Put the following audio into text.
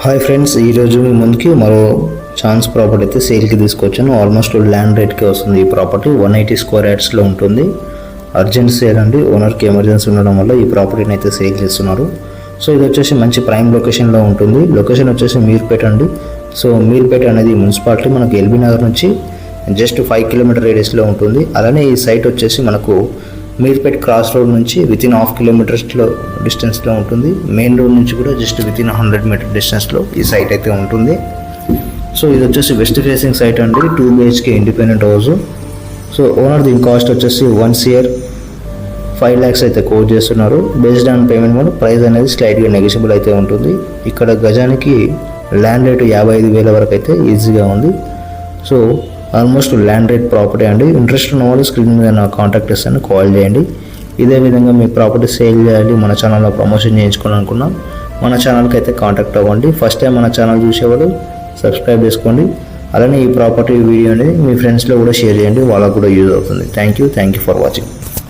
Hi friends, ఈరోజు మీ ముందుకి మరో ఛాన్స్ ప్రాపర్టీ అయితే సేల్కి తీసుకొచ్చాను. ఆల్మోస్ట్ ల్యాండ్ రేట్కి వస్తుంది. ఈ ప్రాపర్టీ 180 స్క్వేర్ యార్డ్స్లో ఉంటుంది. అర్జెంట్ సేల్ అండి. ఓనర్కి ఎమర్జెన్సీ ఉండడం వల్ల ఈ ప్రాపర్టీని అయితే సేల్ చేస్తున్నారు. సో ఇది వచ్చేసి మంచి ప్రైమ్ లొకేషన్లో ఉంటుంది. లొకేషన్ వచ్చేసి మీర్పేట అండి. సో మీర్పేట అనేది మున్సిపాలిటీ మనకు ఎల్బీ నగర్ నుంచి జస్ట్ 5 కిలోమీటర్ రేడియస్లో ఉంటుంది. అలానే ఈ సైట్ వచ్చేసి మనకు మీర్పేట్ క్రాస్ రోడ్ నుంచి వితిన్ 1/2 కిలోమీటర్స్లో డిస్టెన్స్లో ఉంటుంది. మెయిన్ రోడ్ నుంచి కూడా జస్ట్ వితిన్ 100 మీటర్ డిస్టెన్స్లో ఈ సైట్ అయితే ఉంటుంది. సో ఇది వచ్చేసి వెస్ట్ ఫేసింగ్ సైట్ అండి. 2 BHK independent house. So owner దీని కాస్ట్ వచ్చేసి 1 CR 5 lakhs అయితే కోట్ చేస్తున్నారు. బేస్డ్ ఆన్ పేమెంట్ కూడా ప్రైస్ అనేది స్లైట్గా నెగోషియబుల్ అయితే ఉంటుంది. ఇక్కడ గజానికి ల్యాండ్ రేటు 55,000 వరకు అయితే ఈజీగా ఉంది. So almost land rate property అండి. ఇంట్రెస్ట్ ఉన్న వాళ్ళు స్క్రీన్ మీద నా కాంటాక్ట్ చేస్తాను, కాల్ చేయండి. ఇదే విధంగా మీ ప్రాపర్టీ సేల్ చేయాలి, మన ఛానల్లో ప్రమోషన్ చేయించుకోవాలనుకున్నాం, మన ఛానల్కి అయితే కాంటాక్ట్ అవ్వండి. ఫస్ట్ టైం మన ఛానల్ చూసేవాళ్ళు సబ్స్క్రైబ్ చేసుకోండి. అలానే ఈ ప్రాపర్టీ వీడియో అనేది మీ ఫ్రెండ్స్లో కూడా షేర్ చేయండి, వాళ్ళకు కూడా యూజ్ అవుతుంది. Thank you for watching.